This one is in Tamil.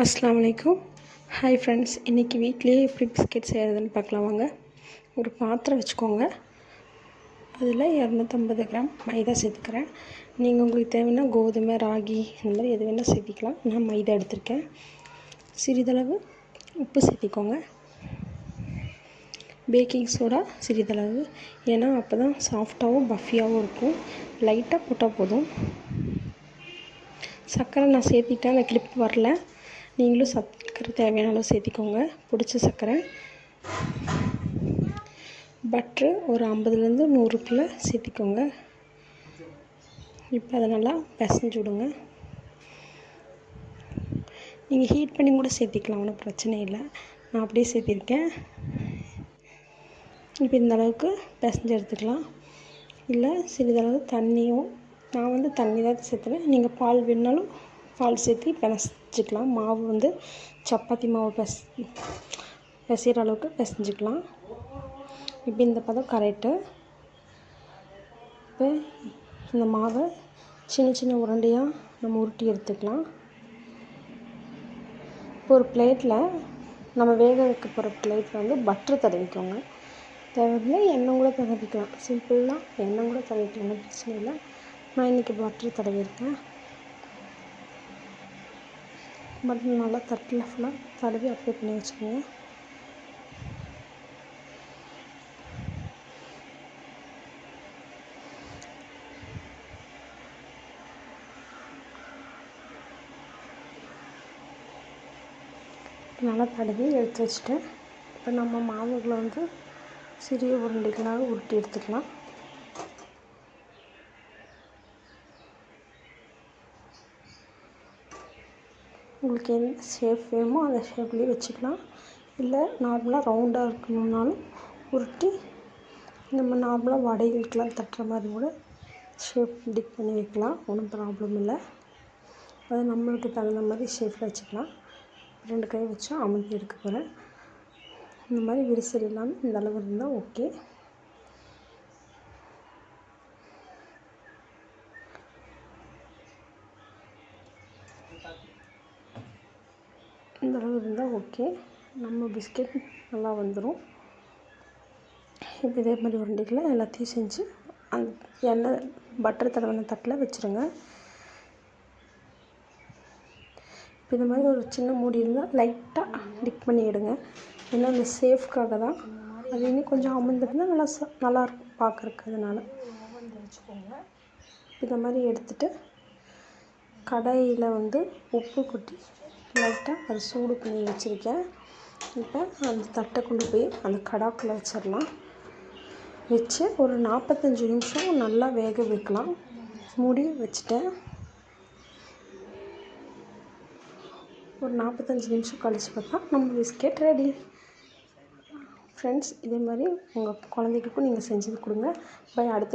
அஸ்ஸலாமு அலைக்கும். ஹாய் ஃப்ரெண்ட்ஸ், இன்றைக்கி வீட்லேயே எப்படி பிஸ்கெட் செய்கிறதுன்னு பார்க்கலாம் வாங்க. ஒரு பாத்திரம் வச்சுக்கோங்க. அதில் 250 கிராம் மைதா சேர்த்துக்கிறேன். நீங்கள் உங்களுக்கு தேவைன்னா கோதுமை, ராகி இந்த மாதிரி எது வேணால் சேர்த்திக்கலாம். நான் மைதா எடுத்திருக்கேன். சிறிதளவு உப்பு சேர்த்திக்கோங்க. பேக்கிங் சோடா சிறிதளவு, ஏன்னா அப்போ தான் சாஃப்டாகவும் பஃபியாகவும் இருக்கும். லைட்டாக போட்டால் போதும். சர்க்கரை நான் சேர்த்திட்டேன், அந்த கிளிப் வரல. நீங்களும் சர்க்கரை தேவையான அளவு சேர்த்திக்கோங்க, பிடிச்ச சர்க்கரை. பட்ரு ஒரு 50லேருந்து 100க்குள்ளே சேர்த்திக்கோங்க. இப்போ அதை நல்லா பிசைஞ்சு விடுங்க. நீங்கள் ஹீட் பண்ணி கூட சேர்த்திக்கலாம், ஒன்றும் பிரச்சனை இல்லை. நான் அப்படியே சேர்த்திருக்கேன். இப்போ இந்த அளவுக்கு பிசைஞ்சு எடுத்துக்கலாம். இல்லை சிறிதளவு தண்ணியும், நான் தண்ணி தான் சேர்த்துவேன். நீங்கள் பால் வேணுனாலும் பால் சேர்த்து பிசைஞ்சிக்கலாம். மாவு சப்பாத்தி மாவு பிசைகிற அளவுக்கு பிசைஞ்சிக்கலாம். இப்போ இந்த பதம் கரெக்டு. இப்போ இந்த மாவை சின்ன சின்ன உருண்டையாக நம்ம உருட்டி எடுத்துக்கலாம். இப்போ ஒரு பிளேட்டில் நம்ம வேக வைக்க போகிற பிளேட்டில் பட்டர் தடவிக்கோங்க. தேவையில்லை எண்ணெய் கூட தடவிக்கலாம். சிம்பிளாக எண்ணெய் கூட தடவிக்கலாம், பிரச்சனை இல்லை. நான் இன்றைக்கி பட்டர் தடவிருக்கேன். பட்டர் நல்லா தட்டில் ஃபுல்லாக தடவி அப்ளை பண்ணி வச்சுக்கோங்க. நல்லா தடவி எடுத்து வச்சுட்டேன். இப்போ நம்ம மாவுகளை சிறிய உருண்டைகளாக உருட்டி எடுத்துக்கலாம். உங்களுக்கு எந்த ஷேப் வேணுமோ அந்த ஷேப்லேயே வச்சுக்கலாம். இல்லை நார்மலாக ரவுண்டாக இருக்கணுன்னாலும் உருட்டி நம்ம நார்மலாக வடைகளுக்கெலாம் தட்டுற மாதிரி கூட ஷேப் டிக் பண்ணி வைக்கலாம், ஒன்றும் ப்ராப்ளம் இல்லை. அது நம்மளுக்கு தகுந்த மாதிரி ஷேப்பில் வச்சுக்கலாம். 2 கை வச்சு அமுக்கி எடுக்க போகிறேன். இந்த மாதிரி விரிசல் இல்லாமல் இந்த அளவு இருந்தால் ஓகே. இந்த அளவு இருந்தால் ஓகே. நம்ம பிஸ்கெட் நல்லா வந்துடும். இப்போ இதே மாதிரி உருண்டைகளை எல்லாத்தையும் செஞ்சு அந்த எண்ணெய் பட்டர் தடவின தட்டில் வச்சுருங்க. இப்போ இந்த மாதிரி ஒரு சின்ன மூடி இருந்தால் லைட்டாக டிக் பண்ணி எடுங்க. ஏன்னா அந்த சேஃப்காக தான். அது இன்னும் கொஞ்சம் அமர்ந்துருந்தால் நல்லாயிருக்கும் பார்க்குறக்கு. அதனால் வச்சுக்கோங்க. இந்த மாதிரி எடுத்துகிட்டு கடாயில் உப்பு கொட்டி லைட்டாக அதை சூடு பண்ணி வச்சுருக்கேன். இப்போ அந்த தட்டை கொண்டு போய் அந்த கடாக்குள்ளே வச்சிடலாம். வச்சு ஒரு 45 நிமிஷம் நல்லா வேக வைக்கலாம். மூடி வச்சுட்டேன். ஒரு 45 நிமிஷம் கழித்து பார்த்தா நம்ம பிஸ்கெட் ரெடி. ஃப்ரெண்ட்ஸ், இதே மாதிரி உங்கள் குழந்தைகளுக்கும் நீங்கள் செஞ்சு கொடுங்க. பை. அடுத்த